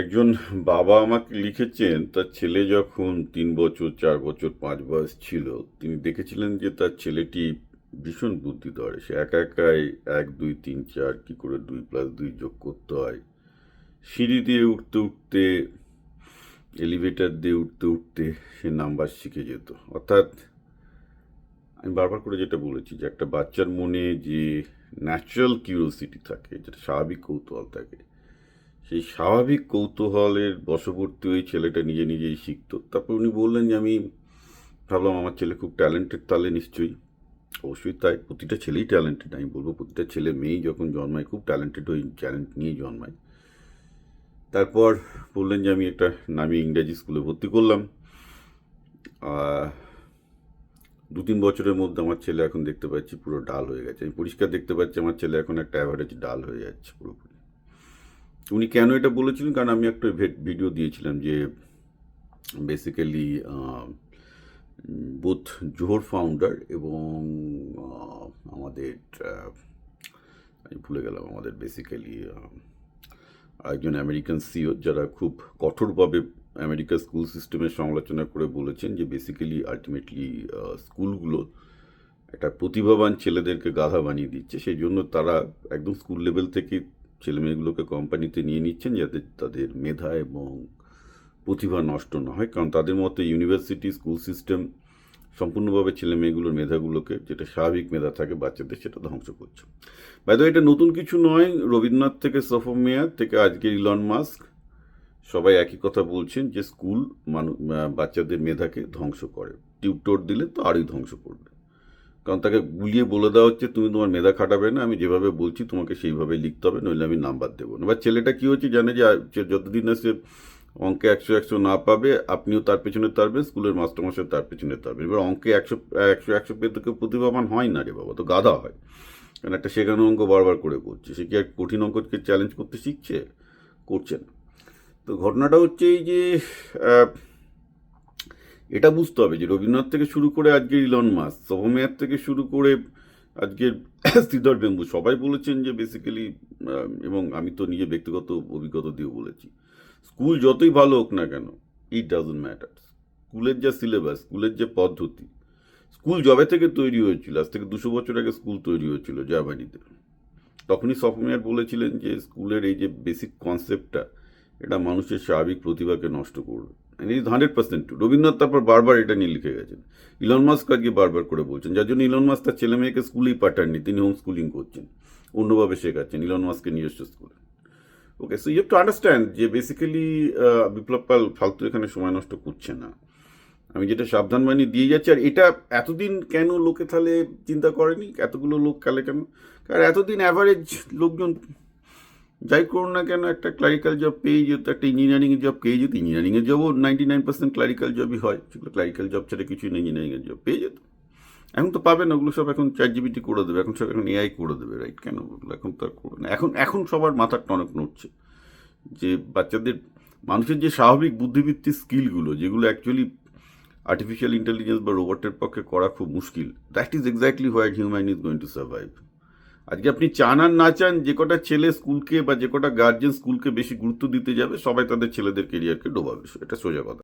একজন বাবা আমাকে লিখেছেন তার ছেলে যখন 3 বছর 4 বছর 5 বয়স ছিল তিনি দেখেছিলেন যে তার ছেলেটি ভীষণ বুদ্ধিধর, সে একা একাই 1 2 3 4 কি করে 2+2 যোগ করতে হয়, সিঁড়ি দিয়ে উঠতে উঠতে, এলিভেটর দিয়ে উঠতে উঠতে সে নাম্বার শিখে যেত। অর্থাৎ আমি বারবার করে যেটা বলেছি যে একটা বাচ্চার মনে যে ন্যাচারাল কিউরিওসিটি থাকে, যেটা স্বাভাবিক কৌতূহল থাকে, সেই স্বাভাবিক কৌতূহলের বশবর্তী ওই ছেলেটা নিজে নিজেই শিখতো। তারপর উনি বললেন যে আমি ভাবলাম আমার ছেলে খুব ট্যালেন্টেড, তাহলে নিশ্চয়ই অবশ্যই তাই, প্রতিটা ছেলেই ট্যালেন্টেড, আমি বলবো প্রতিটা ছেলে মেয়েই যখন জন্মায় খুব ট্যালেন্টেড, ওই ট্যালেন্ট নিয়েই জন্মায়। তারপর বললেন যে আমি একটা নামি ইংরেজি স্কুলে ভর্তি করলাম। 2-3 বছরের মধ্যে আমার ছেলে এখন দেখতে পাচ্ছি পুরো ডাল হয়ে গেছে, আমি পরিষ্কার দেখতে পাচ্ছি আমার ছেলে এখন একটা অ্যাভারেজ ডাল হয়ে যাচ্ছে পুরোপুরি। উনি কেন এটা বলেছিলেন, কারণ আমি একটা ভিডিও দিয়েছিলাম যে বেসিক্যালি বোথ জোহর ফাউন্ডার এবং আমাদের আমি ভুলে গেলাম, আমাদের বেসিক্যালি একজন আমেরিকান সিও যারা খুব কঠোরভাবে আমেরিকার স্কুল সিস্টেমের সমালোচনা করে বলেছেন যে বেসিক্যালি আলটিমেটলি স্কুলগুলো একটা প্রতিভাবান ছেলেদেরকে গাধা বানিয়ে দিচ্ছে, সেই জন্য তারা একদম স্কুল লেভেল থেকে ছেলেমেয়েগুলোকে কোম্পানিতে নিয়ে নিচ্ছেন যাতে তাদের মেধা এবং প্রতিভা নষ্ট না হয়, কারণ তাদের মতে ইউনিভার্সিটি স্কুল সিস্টেম সম্পূর্ণভাবে ছেলে মেয়েগুলোর মেধাগুলোকে, যেটা স্বাভাবিক মেধা থাকে বাচ্চাদের, সেটা ধ্বংস করছে। বাইরে এটা নতুন কিছু নয়, রবীন্দ্রনাথ থেকে সফরমেয়ার থেকে আজকে ইলন মাস্ক সবাই একই কথা বলছেন যে স্কুল বাচ্চাদের মেধাকে ধ্বংস করে, টিউটর দিলে তো আরই ধ্বংস করবে, কারণ তাকে গুলিয়ে বলে দেওয়া হচ্ছে তুমি তোমার মেধা খাটাবে না, আমি যেভাবে বলছি তোমাকে সেইভাবে লিখতে হবে, নইলে আমি নাম্বার দেবো না। এবার ছেলেটা কী হচ্ছে জানে যে যতদিন না সে অঙ্কে 100 না পাবে আপনিও তার পেছনে তারবেন, স্কুলের মাস্টারমশাই তার পেছনে তারবেন। এবার অঙ্কে 100 পেয়ে তো কেউ প্রতিভাবান হয় না রে বাবা, তো গাধা হয়, কারণ একটা শেখানো অঙ্ক বারবার করে করছে, সে কি আর কঠিন অঙ্ককে চ্যালেঞ্জ করতে শিখছে? করছে না। তো ঘটনাটা হচ্ছে এই যে এটা বুঝতে হবে যে রবীন্দ্রনাথ থেকে শুরু করে আজকে ইলন মাস্ক, সভমেয়ার থেকে শুরু করে আজকের শ্রীধর বেম্বু, সবাই বলেছেন যে বেসিক্যালি, এবং আমি তো নিজে ব্যক্তিগত অভিজ্ঞতা দিয়েও বলেছি, স্কুল যতই ভালো হোক না কেন, ইট ডাজন্ট ম্যাটার। স্কুলের যা সিলেবাস, স্কুলের যে পদ্ধতি, স্কুল যবে থেকে তৈরি হয়েছিল, আজ থেকে 200 বছর আগে স্কুল তৈরি হয়েছিল জার্মানিতে, তখনই সফটওয়্যার বলেছিলেন যে স্কুলের এই যে বেসিক কনসেপ্টটা, এটা মানুষের স্বাভাবিক প্রতিভাকে নষ্ট করবে। Is 100% true. রবীন্দ্রনাথ তারপর বারবার এটা নিয়ে লিখে গেছেন, ইলন মাস্ক আজকে বারবার করে বলছেন, যার জন্য ইলন মাস্ক তার ছেলে মেয়েকে স্কুলেই পাঠাননি, তিনি হোম স্কুলিং করছেন, অন্যভাবে শেখাচ্ছেন ইলন মাস্কের নিজস্ব স্কুলে। Okay, so you have to understand যে বেসিক্যালি বিপ্লব পাল ফালতু এখানে সময় নষ্ট করছে না, আমি যেটা সাবধান বাণী দিয়ে যাচ্ছি। আর এটা এতদিন কেন লোকে তাহলে চিন্তা করেনি, এতগুলো লোক কালে কেন, কারণ এতদিন অ্যাভারেজ লোকজন যাই করুন না কেন একটা ক্লারিক্যাল জব পেয়ে যেত, একটা ইঞ্জিনিয়ারিংয়ের জব পেয়ে যেত, ইঞ্জিনিয়ারিংয়ের জবও 99% ক্লারিক্যাল জবই হয়, সেগুলো ক্লারিক্যাল জব ছাড়া কিছুই নেই, ইঞ্জিনিয়ারিংয়ের জব পেয়ে যেত। এখন তো পাবে না, ওগুলো সব এখন ChatGPT করে দেবে, এখন সব এখন এআই করে দেবে, রাইট? কেন ওগুলো এখন তো আর করবে না, এখন এখন সবার মাথার টনক নড়ছে যে বাচ্চাদের, মানুষের যে স্বাভাবিক বুদ্ধিবৃত্তির স্কিলগুলো, যেগুলো অ্যাকচুয়ালি আর্টিফিশিয়াল ইন্টেলিজেন্স বা রোবটের পক্ষে করা খুব মুশকিল, that is exactly what human is going to survive. আজকে আপনি চান আর না চান, যে কটা ছেলে স্কুলকে বা যে কটা গার্জেন স্কুলকে বেশি গুরুত্ব দিতে যাবে, সবাই তাদের ছেলেদের কেরিয়ারকে ডোবাবে, এটা সোজা কথা।